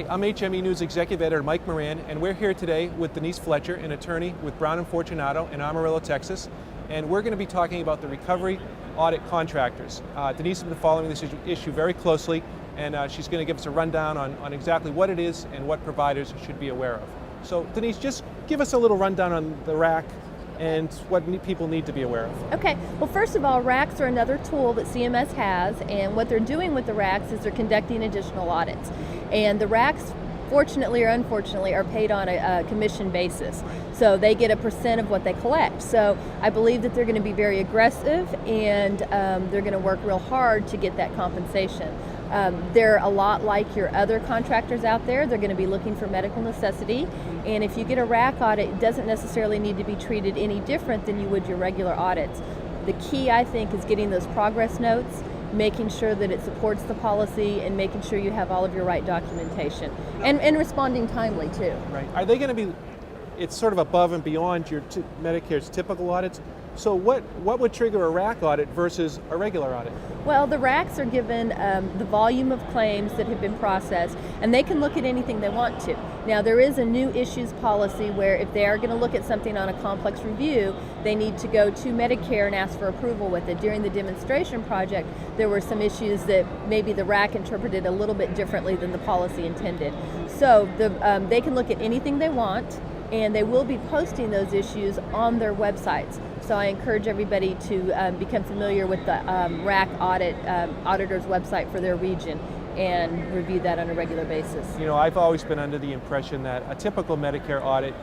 Hi, I'm HME News Executive Editor Mike Moran, and we're here today with Denise Fletcher, an attorney with Brown & Fortunato in Amarillo, Texas, and we're going to be talking about the Recovery Audit Contractors. Denise has been following this issue very closely, and she's going to give us a rundown on exactly what it is and what providers should be aware of. So Denise, just give us a little rundown on the RAC and what people need to be aware of. Okay, well first of all, RACs are another tool that CMS has, and what they're doing with the RACs is they're conducting additional audits. And the RACs, fortunately or unfortunately, are paid on a commission basis. So they get a % of what they collect. So I believe that they're going to be very aggressive, and they're going to work real hard to get that compensation. They're a lot like your other contractors out there. They're going to be looking for medical necessity, and if you get a RAC audit, it doesn't necessarily need to be treated any different than you would your regular audits. The key, I think, is getting those progress notes, making sure that it supports the policy, and making sure you have all of your right documentation, and responding timely too. Right. Are they going to be, it's sort of above and beyond your Medicare's typical audits? So what would trigger a RAC audit versus a regular audit? Well, the RACs are given the volume of claims that have been processed, and they can look at anything they want to. Now, there is a new issues policy where if they are going to look at something on a complex review, they need to go to Medicare and ask for approval with it. During the demonstration project, there were some issues that maybe the RAC interpreted a little bit differently than the policy intended. So they can look at anything they want, and they will be posting those issues on their websites. So I encourage everybody to become familiar with the RAC auditor's website for their region and review that on a regular basis. You know, I've always been under the impression that a typical Medicare audit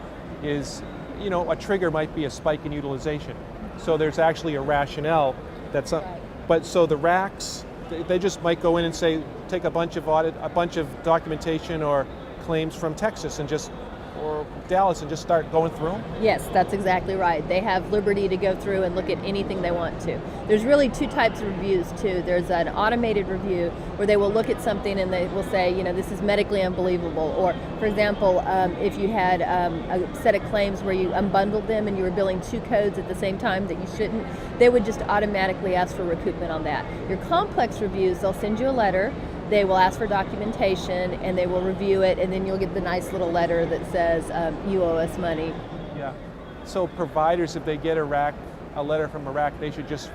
is, you know, a trigger might be a spike in utilization. So there's actually a rationale that's right. But so the RACs, they just might go in and say, take a bunch of documentation or claims from Texas and or Dallas and just start going through them? Yes, that's exactly right. They have liberty to go through and look at anything they want to. There's really two types of reviews too. There's an automated review where they will look at something and they will say, you know, this is medically unbelievable. Or, for example, if you had a set of claims where you unbundled them and you were billing two codes at the same time that you shouldn't, they would just automatically ask for recoupment on that. Your complex reviews, they'll send you a letter. They will ask for documentation, and they will review it, and then you'll get the nice little letter that says, you owe us money. Yeah. So providers, if they get a letter from a RAC, they should just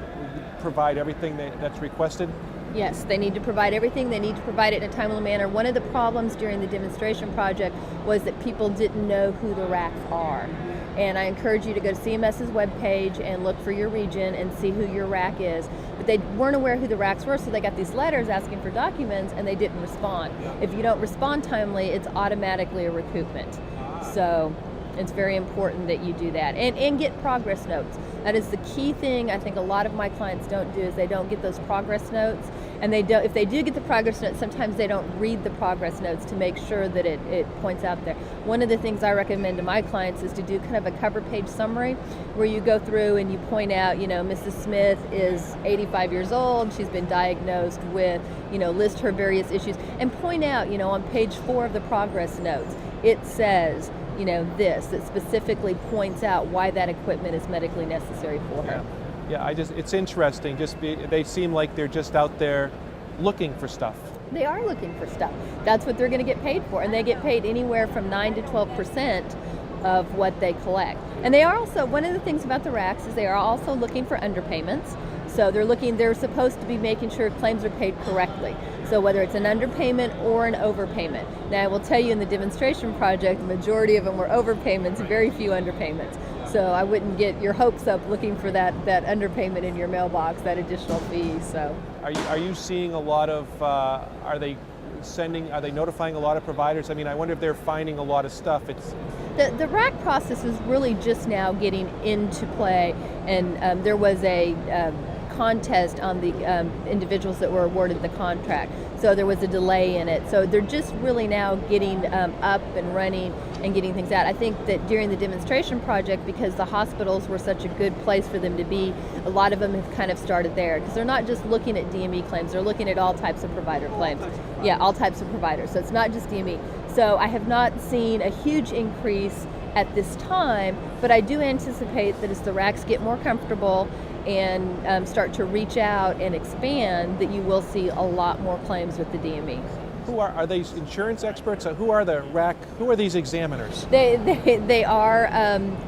provide everything that's requested? Yes, they need to provide everything. They need to provide it in a timely manner. One of the problems during the demonstration project was that people didn't know who the RACs are. And I encourage you to go to CMS's webpage and look for your region and see who your RAC is. But they weren't aware who the RACs were, so they got these letters asking for documents and they didn't respond. If you don't respond timely, it's automatically a recoupment. So it's very important that you do that. And get progress notes. That is the key thing I think a lot of my clients don't do, is they don't get those progress notes. And if they do get the progress notes, sometimes they don't read the progress notes to make sure that it points out there. One of the things I recommend to my clients is to do kind of a cover page summary where you go through and you point out, you know, Mrs. Smith is 85 years old, she's been diagnosed with, you know, list her various issues, and point out, you know, on page 4 of the progress notes, it says, you know, this, that specifically points out why that equipment is medically necessary for her. Yeah, it's interesting. They seem like they're just out there looking for stuff. They are looking for stuff. That's what they're going to get paid for, and they get paid anywhere from 9 to 12% of what they collect. And they are also, one of the things about the RACs is they are also looking for underpayments. So they're supposed to be making sure claims are paid correctly. So whether it's an underpayment or an overpayment. Now I will tell you, in the demonstration project, the majority of them were overpayments, very few underpayments. So I wouldn't get your hopes up looking for that underpayment in your mailbox, that additional fee. So are you seeing a lot of, are they notifying a lot of providers? I mean, I wonder if they're finding a lot of stuff. The RAC process is really just now getting into play, and there was a contest on the individuals that were awarded the contract. So there was a delay in it. So they're just really now getting up and running and getting things out. I think that during the demonstration project, because the hospitals were such a good place for them to be, a lot of them have kind of started there, because they're not just looking at DME claims, they're looking at all types of provider claims. Yeah, all types of providers. So it's not just DME. So I have not seen a huge increase at this time, but I do anticipate that as the RACs get more comfortable and start to reach out and expand, that you will see a lot more claims with the DME. Who are these insurance experts? Who are these examiners? They are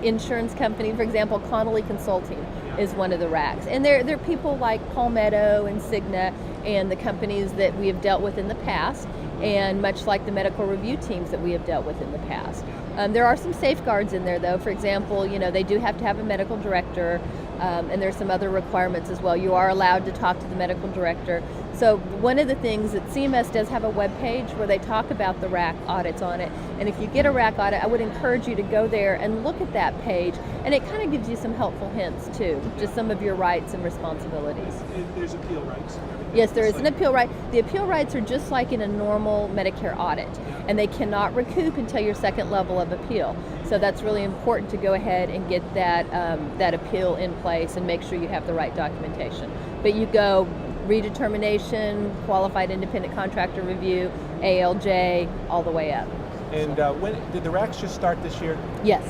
insurance company. For example, Connolly Consulting is one of the RACs, and they're people like Palmetto and Cigna and the companies that we have dealt with in the past, and much like the medical review teams that we have dealt with in the past. There are some safeguards in there, though. For example, they do have to have a medical director, and there's some other requirements as well. You are allowed to talk to the medical director. So one of the things that CMS does have a web page where they talk about the RAC audits on it, and if you get a RAC audit, I would encourage you to go there and look at that page, and it kind of gives you some helpful hints too, just some of your rights and responsibilities. There's appeal rights. Yes, there is an appeal right. The appeal rights are just like in a normal Medicare audit, and they cannot recoup until your second level of appeal. So that's really important to go ahead and get that appeal in place and make sure you have the right documentation. But you go redetermination, qualified independent contractor review, ALJ, all the way up. And when did the RACs just start this year? Yes.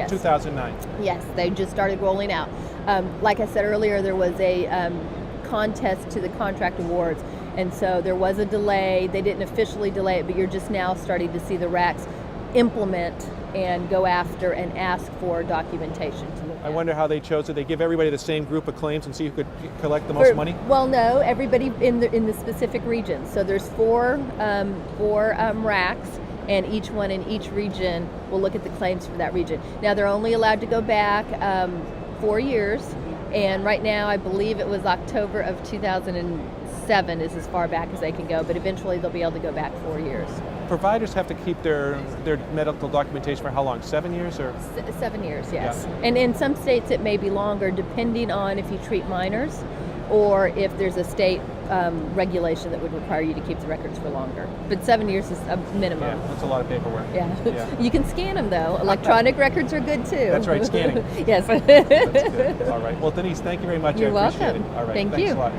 2009. Yes, they just started rolling out. Like I said earlier, there was a contest to the contract awards, and so there was a delay. They didn't officially delay it, but you're just now starting to see the RACs implement and go after and ask for documentation to look I at. wonder how they chose it. They give everybody the same group of claims and see who could collect the most money? Well, no, everybody in the specific region. So there's four RACs, and each one in each region will look at the claims for that region. Now they're only allowed to go back 4 years, and right now I believe it was October of 2007 is as far back as they can go, but eventually they'll be able to go back 4 years. Providers have to keep their medical documentation for how long? 7 years or? 7 years, yes. Yeah. And in some states it may be longer depending on if you treat minors or if there's a state regulation that would require you to keep the records for longer. But 7 years is a minimum. Yeah, that's a lot of paperwork. Yeah. You can scan them though. Electronic records are good too. That's right, scanning. Yes. That's good. All right. Well, Denise, thank you very much. You're I appreciate welcome. it. All right. Thanks Thanks you. a lot.